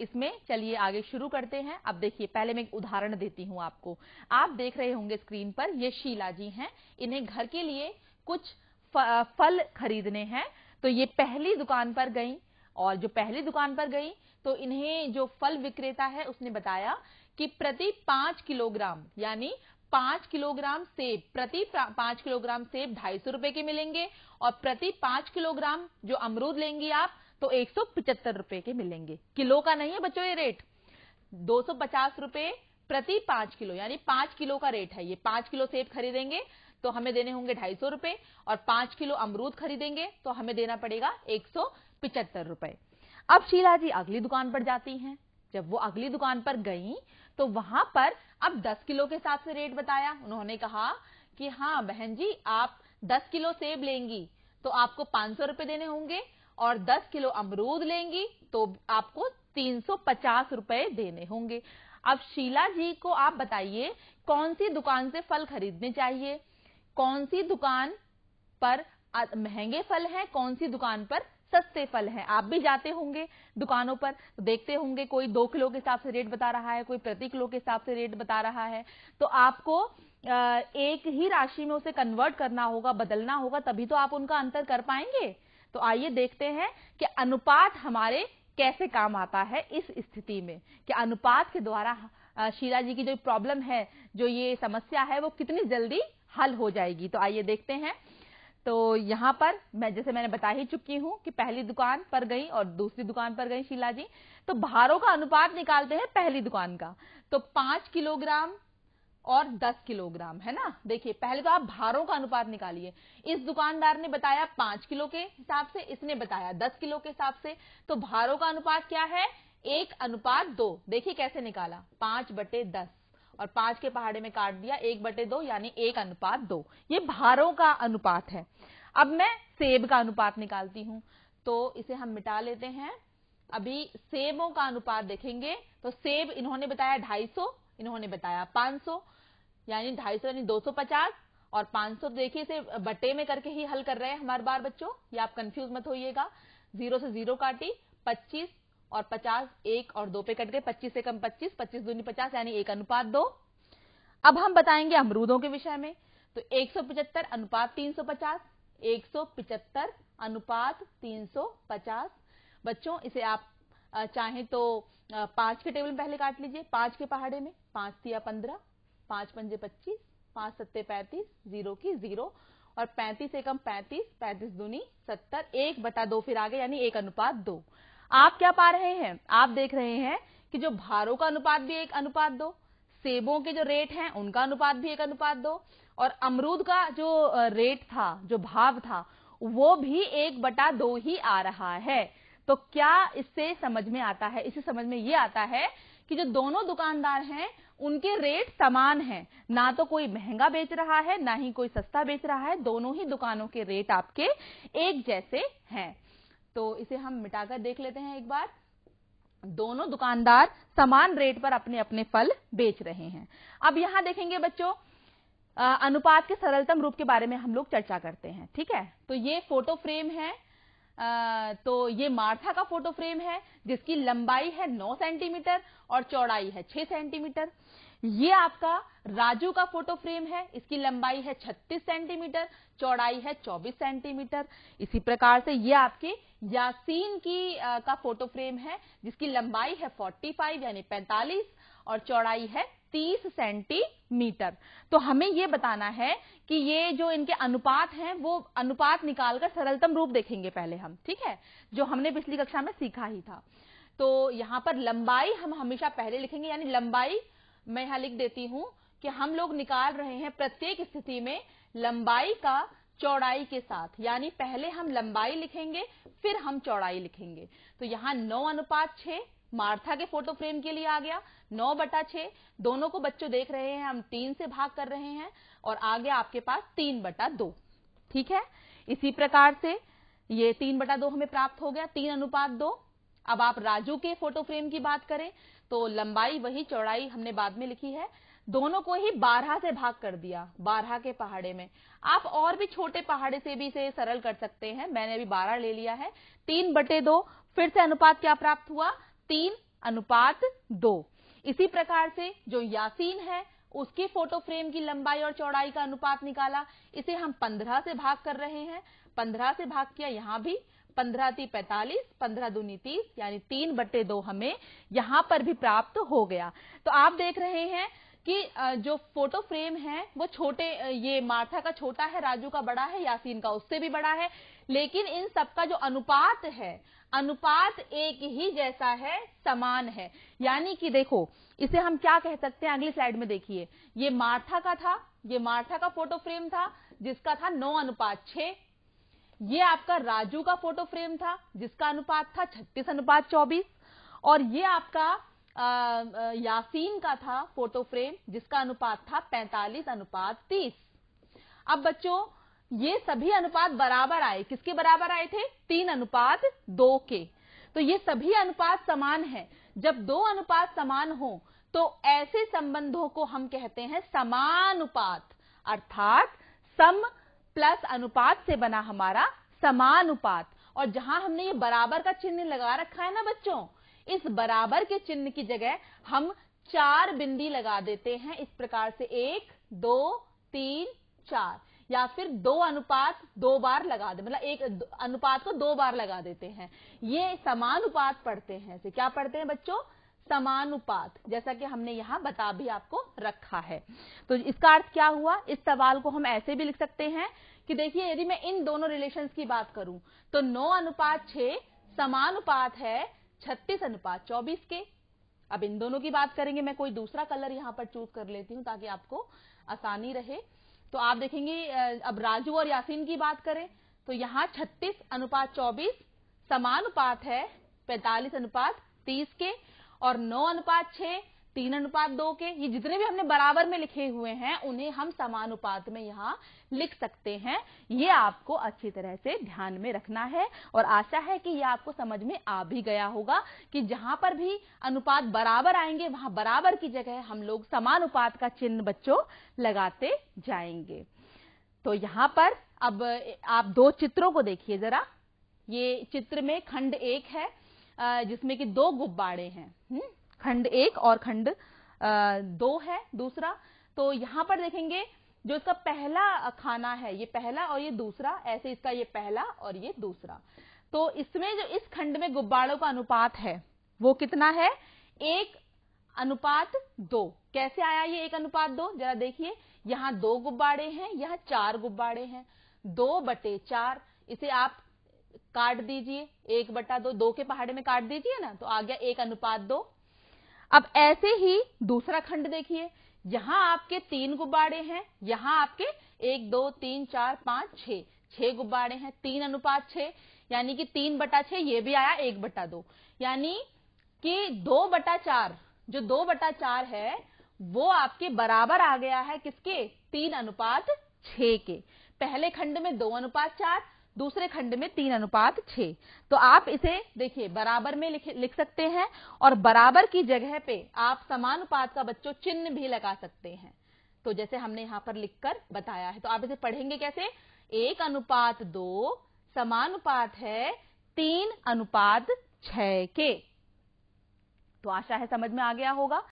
इसमें चलिए आगे शुरू करते हैं। अब देखिए, पहले मैं एक उदाहरण देती हूं आपको। आप देख रहे होंगे स्क्रीन पर, ये शीला जी हैं, इन्हें घर के लिए कुछ फल खरीदने हैं। तो ये पहली दुकान पर गई, और जो पहली दुकान पर गई तो इन्हें जो फल विक्रेता है उसने बताया कि प्रति 5 किलोग्राम, यानी 5 किलोग्राम सेब, प्रति 5 किलोग्राम सेब 250 रुपए के मिलेंगे, और प्रति 5 किलोग्राम जो अमरूद लेंगी आप तो 175 रुपए के मिलेंगे। किलो का नहीं है बच्चों ये रेट, 250 रुपए प्रति 5 किलो, यानी 5 किलो का रेट है ये। 5 किलो सेब खरीदेंगे तो हमें देने होंगे 250 रुपए, और 5 किलो अमरूद खरीदेंगे तो हमें देना पड़ेगा 175 रुपए। अब शीला जी अगली दुकान पर जाती हैं। जब वो अगली दुकान पर गई तो वहां पर अब 10 किलो के हिसाब से रेट बताया। उन्होंने कहा कि हाँ बहन जी, आप 10 किलो सेब लेंगी तो आपको 500 रुपए देने होंगे, और 10 किलो अमरूद लेंगी तो आपको 350 रुपए देने होंगे। अब शीला जी को आप बताइए, कौन सी दुकान से फल खरीदने चाहिए, कौन सी दुकान पर महंगे फल हैं, कौन सी दुकान पर सस्ते फल हैं। आप भी जाते होंगे दुकानों पर तो देखते होंगे, कोई 2 किलो के हिसाब से रेट बता रहा है, कोई प्रति किलो के हिसाब से रेट बता रहा है। तो आपको एक ही राशि में उसे कन्वर्ट करना होगा, बदलना होगा, तभी तो आप उनका अंतर कर पाएंगे। तो आइए देखते हैं कि अनुपात हमारे कैसे काम आता है इस स्थिति में, कि अनुपात के द्वारा शीला जी की जो प्रॉब्लम है, जो ये समस्या है, वो कितनी जल्दी हल हो जाएगी। तो आइए देखते हैं। तो यहां पर जैसे मैंने बता ही चुकी हूं कि पहली दुकान पर गई और दूसरी दुकान पर गई शीला जी। तो भारों का अनुपात निकालते हैं पहली दुकान का। तो 5 किलोग्राम और 10 किलोग्राम है ना। देखिए, पहले तो आप भारों का अनुपात निकालिए। इस दुकानदार ने बताया 5 किलो के हिसाब से, इसने बताया 10 किलो के हिसाब से। तो भारों का अनुपात क्या है? 1:2। देखिए कैसे निकाला, 5/10, और 5 के पहाड़े में काट दिया, 1/2 यानी 1:2। ये भारों का अनुपात है। अब मैं सेब का अनुपात निकालती हूं, तो इसे हम मिटा लेते हैं। अभी सेबों का अनुपात देखेंगे तो सेब इन्होंने बताया 250, इन्होंने बताया 500, यानी 250 यानी 250, और 500 देखिए इसे बटे में करके ही हल कर रहे हैं हमारे बार बच्चों, ये आप कंफ्यूज मत होइएगा। 0 से 0 काटी, 25 और 50, 1 और 2 पे कट गए, 25 से कम 25, 25 दूनी 50 यानी 1:2। अब हम बताएंगे अमरूदों के विषय में। तो 175:350, 175:350। बच्चों इसे आप चाहें तो 5 के टेबल में पहले काट लीजिए, 5 के पहाड़े में, 5 तिया 15, 5 पंजे 25, 5 सत्ते 35, 0 की 0, और 35 से कम 35, 35 दूनी 70, 1/2 फिर आगे, यानी 1:2। आप क्या पा रहे हैं? आप देख रहे हैं कि जो भारों का अनुपात भी 1:2, सेबों के जो रेट हैं उनका अनुपात भी 1:2, और अमरूद का जो रेट था, जो भाव था, वो भी 1/2 ही आ रहा है। तो क्या इससे समझ में आता है? इससे समझ में ये आता है कि जो दोनों दुकानदार हैं उनके रेट समान हैं, ना तो कोई महंगा बेच रहा है ना ही कोई सस्ता बेच रहा है, दोनों ही दुकानों के रेट आपके एक जैसे हैं। तो इसे हम मिटाकर देख लेते हैं एक बार। दोनों दुकानदार समान रेट पर अपने अपने फल बेच रहे हैं। अब यहां देखेंगे बच्चों, अनुपात के सरलतम रूप के बारे में हम लोग चर्चा करते हैं। ठीक है, तो ये फोटो फ्रेम है। तो ये मार्था का फोटो फ्रेम है, जिसकी लंबाई है 9 सेंटीमीटर और चौड़ाई है 6 सेंटीमीटर। ये आपका राजू का फोटो फ्रेम है, इसकी लंबाई है 36 सेंटीमीटर, चौड़ाई है 24 सेंटीमीटर। इसी प्रकार से ये आपके यासीन की का फोटो फ्रेम है, जिसकी लंबाई है 45 यानी 45, और चौड़ाई है 30 सेंटीमीटर। तो हमें ये बताना है कि ये जो इनके अनुपात हैं, वो अनुपात निकालकर सरलतम रूप देखेंगे पहले हम। ठीक है, जो हमने पिछली कक्षा में सीखा ही था। तो यहां पर लंबाई हम हमेशा पहले लिखेंगे, यानी लंबाई मैं यहां लिख देती हूं कि हम लोग निकाल रहे हैं प्रत्येक स्थिति में लंबाई का चौड़ाई के साथ, यानी पहले हम लंबाई लिखेंगे फिर हम चौड़ाई लिखेंगे। तो यहां 9:6 मार्था के फोटो फ्रेम के लिए आ गया, 9/6। दोनों को बच्चों देख रहे हैं हम 3 से भाग कर रहे हैं, और आ गया आपके पास 3/2। ठीक है, इसी प्रकार से ये 3/2 हमें प्राप्त हो गया, 3:2। अब आप राजू के फोटो फ्रेम की बात करें तो लंबाई वही, चौड़ाई हमने बाद में लिखी है, दोनों को ही 12 से भाग कर दिया, 12 के पहाड़े में। आप और भी छोटे पहाड़े से भी इसे सरल कर सकते हैं, मैंने अभी 12 ले लिया है। 3/2, फिर से अनुपात क्या प्राप्त हुआ? 3 अनुपात 2। इसी प्रकार से जो यासीन है उसके फोटो फ्रेम की लंबाई और चौड़ाई का अनुपात निकाला, इसे हम 15 से भाग कर रहे हैं। 15 से भाग किया, यहां भी 15 × 45, 15 दूनी 30, यानी 3/2 हमें यहां पर भी प्राप्त हो गया। तो आप देख रहे हैं कि जो फोटो फ्रेम है वो छोटे, ये मार्था का छोटा है, राजू का बड़ा है, यासीन का उससे भी बड़ा है, लेकिन इन सबका जो अनुपात है, अनुपात एक ही जैसा है, समान है। यानी कि देखो, इसे हम क्या कह सकते हैं, अगली स्लाइड में देखिए। ये मार्था का था, ये मार्था का फोटो फ्रेम था जिसका था 9:6। ये आपका राजू का फोटो फ्रेम था जिसका अनुपात था 36:24, और ये आपका यासीन का था फोटो फ्रेम जिसका अनुपात था 45:30। अब बच्चों, ये सभी अनुपात बराबर आए, किसके बराबर आए थे? 3:2 के। तो ये सभी अनुपात समान है। जब दो अनुपात समान हो तो ऐसे संबंधों को हम कहते हैं समानुपात, अर्थात सम प्लस अनुपात से बना हमारा समानुपात। और जहां हमने ये बराबर का चिन्ह लगा रखा है ना बच्चों, इस बराबर के चिन्ह की जगह हम 4 बिंदी लगा देते हैं, इस प्रकार से 1, 2, 3, 4, या फिर 2 अनुपात 2 बार लगा दे, मतलब एक अनुपात को 2 बार लगा देते हैं। ये समानुपात पढ़ते हैं। इसे क्या पढ़ते हैं बच्चों? समानुपात, जैसा कि हमने यहां बता भी आपको रखा है। तो इसका अर्थ क्या हुआ? इस सवाल को हम ऐसे भी लिख सकते हैं कि देखिए, यदि मैं इन दोनों रिलेशंस की बात करूं तो 9:6 समानुपात है 36:24 के। अब इन दोनों की बात करेंगे, मैं कोई दूसरा कलर यहां पर चूज कर लेती हूं ताकि आपको आसानी रहे। तो आप देखेंगे, अब राजू और यासीन की बात करें तो यहां 36:24 समानुपात है 45:30 के, और 9:6 3:2 के। ये जितने भी हमने बराबर में लिखे हुए हैं उन्हें हम समानुपात में यहां लिख सकते हैं। ये आपको अच्छी तरह से ध्यान में रखना है, और आशा है कि ये आपको समझ में आ भी गया होगा कि जहां पर भी अनुपात बराबर आएंगे वहां बराबर की जगह हम लोग समानुपात का चिन्ह बच्चों लगाते जाएंगे। तो यहां पर अब आप 2 चित्रों को देखिए जरा। ये चित्र में खंड 1 है जिसमें कि 2 गुब्बारे हैं। खंड 1 और खंड 2 है दूसरा। तो यहां पर देखेंगे, जो इसका पहला खाना है, ये पहला और ये दूसरा, ऐसे इसका ये पहला और ये दूसरा। तो इसमें जो इस खंड में गुब्बारों का अनुपात है वो कितना है? 1:2। कैसे आया ये 1:2? जरा देखिए, यहां 2 गुब्बारे हैं, यहां 4 गुब्बारे हैं। 2/4, इसे आप काट दीजिए, 1/2, 2 के पहाड़े में काट दीजिए ना, तो आ गया 1:2। अब ऐसे ही दूसरा खंड देखिए, यहां आपके 3 गुब्बारे हैं, यहां आपके 1, 2, 3, 4, 5, 6 गुब्बारे हैं। 3:6, यानी कि 3/6, ये भी आया 1/2, यानी कि 2/4, जो 2/4 है वो आपके बराबर आ गया है किसके? 3:6 के। पहले खंड में 2:4, दूसरे खंड में 3:6। तो आप इसे देखिए बराबर में लिख सकते हैं, और बराबर की जगह पे आप समानुपात का बच्चों चिन्ह भी लगा सकते हैं। तो जैसे हमने यहां पर लिखकर बताया है, तो आप इसे पढ़ेंगे कैसे? 1:2 समानुपात है 3:6 के। तो आशा है समझ में आ गया होगा।